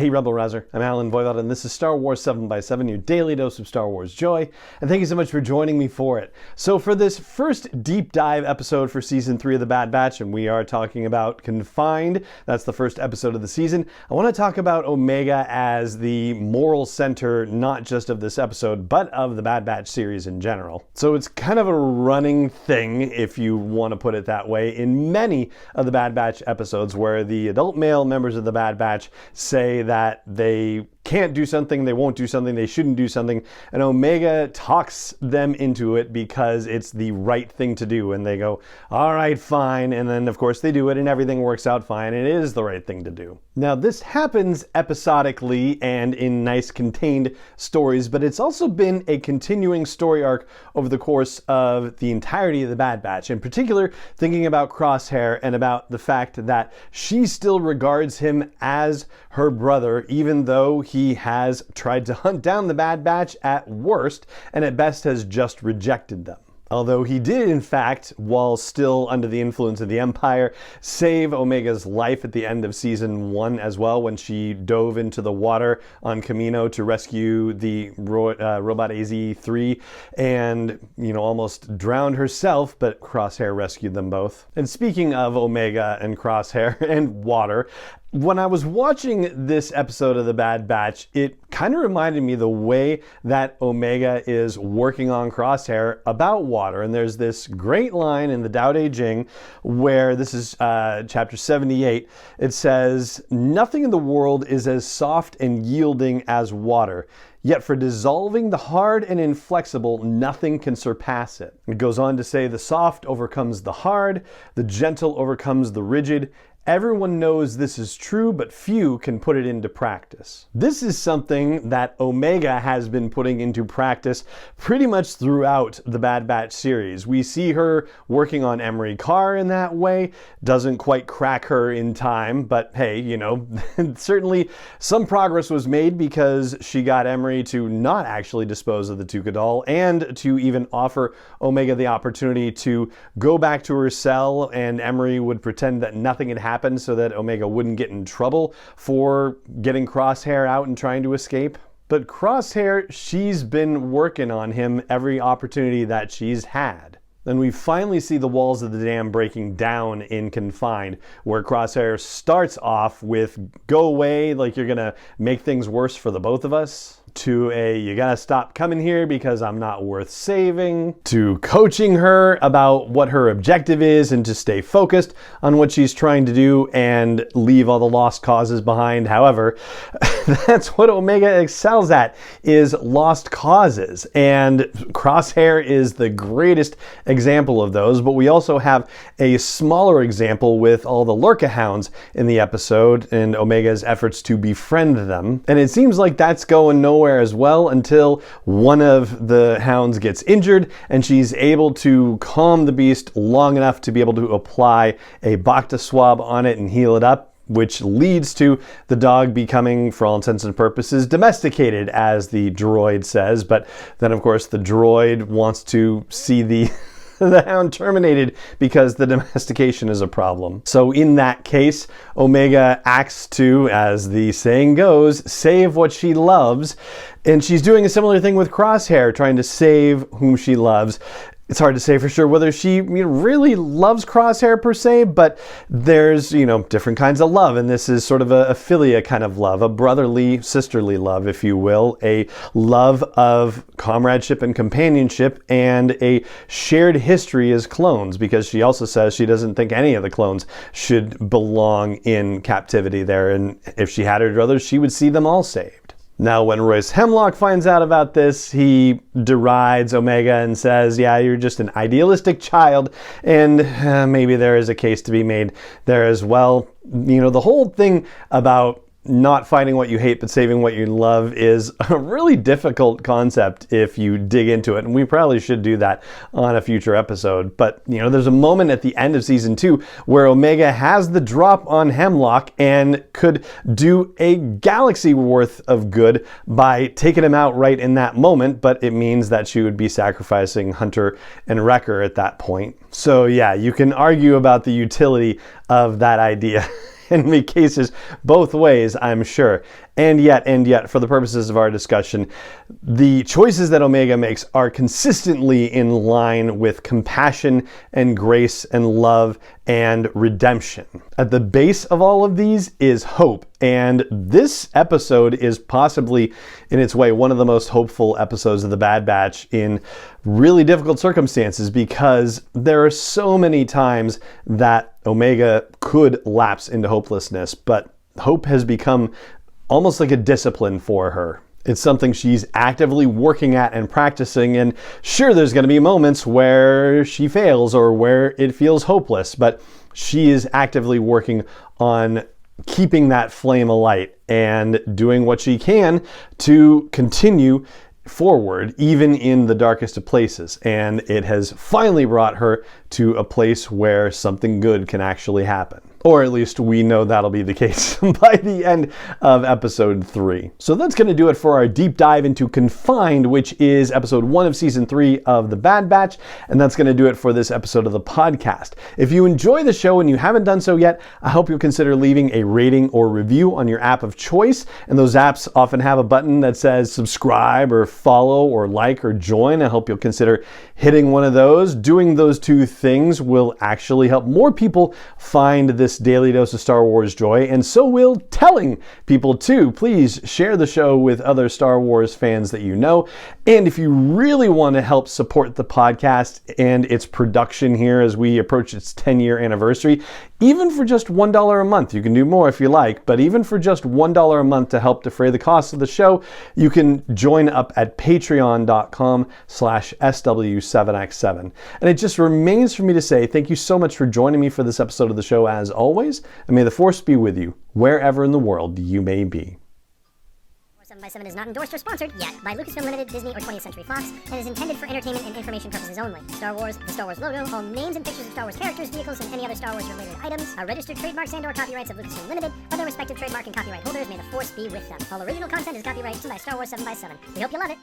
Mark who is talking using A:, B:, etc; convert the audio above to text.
A: Hey Rebel Rouser, I'm Alan Voivod, and this is Star Wars 7x7, your daily dose of Star Wars joy, and thank you so much for joining me for it. So for this first deep dive episode for Season 3 of The Bad Batch, and we are talking about Confined, that's the first episode of the season, I want to talk about Omega as the moral center, not just of this episode, but of the Bad Batch series in general. So it's kind of a running thing, if you want to put it that way, in many of the Bad Batch episodes where the adult male members of the Bad Batch say that they can't do something, they won't do something, they shouldn't do something, and Omega talks them into it because it's the right thing to do, and they go, all right, fine, and then of course they do it and everything works out fine, and it is the right thing to do. Now this happens episodically and in nice contained stories, but it's also been a continuing story arc over the course of the entirety of the Bad Batch, in particular thinking about Crosshair and about the fact that she still regards him as her brother, even though he has tried to hunt down the Bad Batch at worst, and at best has just rejected them. Although he did, in fact, while still under the influence of the Empire, save Omega's life at the end of Season 1 as well, when she dove into the water on Kamino to rescue the robot AZ-3 and, almost drowned herself, but Crosshair rescued them both. And speaking of Omega and Crosshair and water, when I was watching this episode of The Bad Batch, it kind of reminded me the way that Omega is working on Crosshair about water. And there's this great line in the Tao Te Ching where, this is chapter 78, it says, "Nothing in the world is as soft and yielding as water. Yet for dissolving the hard and inflexible, nothing can surpass it." It goes on to say, "The soft overcomes the hard, the gentle overcomes the rigid. Everyone knows this is true, but few can put it into practice." This is something that Omega has been putting into practice pretty much throughout the Bad Batch series. We see her working on Emery Carr in that way. Doesn't quite crack her in time, but hey, certainly some progress was made because she got Emery to not actually dispose of the Tukadal and to even offer Omega the opportunity to go back to her cell, and Emery would pretend that nothing had happened so that Omega wouldn't get in trouble for getting Crosshair out and trying to escape. But Crosshair, she's been working on him every opportunity that she's had. Then we finally see the walls of the dam breaking down in Confined, where Crosshair starts off with, "Go away, like you're gonna make things worse for the both of us," to a "you gotta stop coming here because I'm not worth saving," to coaching her about what her objective is and to stay focused on what she's trying to do and leave all the lost causes behind. However, that's what Omega excels at, is lost causes, and Crosshair is the greatest example of those, but we also have a smaller example with all the Lurka Hounds in the episode and Omega's efforts to befriend them. And it seems like that's going nowhere as well until one of the hounds gets injured and she's able to calm the beast long enough to be able to apply a Bacta swab on it and heal it up, which leads to the dog becoming, for all intents and purposes, domesticated, as the droid says. But then, of course, the droid wants to see the hound terminated because the domestication is a problem. So in that case, Omega acts to, as the saying goes, save what she loves. And she's doing a similar thing with Crosshair, trying to save whom she loves. It's hard to say for sure whether she really loves Crosshair per se, but there's, different kinds of love, and this is sort of a philia kind of love, a brotherly, sisterly love, if you will, a love of comradeship and companionship, and a shared history as clones, because she also says she doesn't think any of the clones should belong in captivity there, and if she had her druthers, she would see them all saved. Now, when Royce Hemlock finds out about this, he derides Omega and says, yeah, you're just an idealistic child, and maybe there is a case to be made there as well. The whole thing about not finding what you hate but saving what you love is a really difficult concept if you dig into it, and we probably should do that on a future episode. But there's a moment at the end of season 2 where Omega has the drop on Hemlock and could do a galaxy worth of good by taking him out right in that moment, but it means that she would be sacrificing Hunter and Wrecker at that point. So yeah, you can argue about the utility of that idea can make cases both ways, I'm sure. And yet, for the purposes of our discussion, the choices that Omega makes are consistently in line with compassion and grace and love and redemption. At the base of all of these is hope. And this episode is possibly, in its way, one of the most hopeful episodes of The Bad Batch in really difficult circumstances, because there are so many times that Omega could lapse into hopelessness, but hope has become almost like a discipline for her. It's something she's actively working at and practicing, and sure, there's going to be moments where she fails or where it feels hopeless, but she is actively working on keeping that flame alight and doing what she can to continue forward, even in the darkest of places. And it has finally brought her to a place where something good can actually happen. Or at least we know that'll be the case by the end of episode 3. So that's going to do it for our deep dive into Confined, which is episode 1 of season 3 of The Bad Batch. And that's going to do it for this episode of the podcast. If you enjoy the show and you haven't done so yet, I hope you'll consider leaving a rating or review on your app of choice. And those apps often have a button that says subscribe or follow or like or join. I hope you'll consider hitting one of those. Doing those two things will actually help more people find this daily dose of Star Wars joy, and so will telling people too. Please share the show with other Star Wars fans that you know. And if you really want to help support the podcast and its production here as we approach its 10-year anniversary, even for just $1 a month, you can do more if you like, but even for just $1 a month to help defray the cost of the show, you can join up at patreon.com/SW7X7. And it just remains for me to say thank you so much for joining me for this episode of the show as always, and may the Force be with you wherever in the world you may be.
B: 7x7 is not endorsed or sponsored yet by Lucasfilm Limited, Disney, or 20th Century Fox, and is intended for entertainment and information purposes only. Star Wars, the Star Wars logo, all names and pictures of Star Wars characters, vehicles, and any other Star Wars related items are registered trademarks and/or copyrights of Lucasfilm Limited, or their respective trademark and copyright holders. May the Force be with them. All original content is copyrighted by Star Wars 7x7. We hope you love it.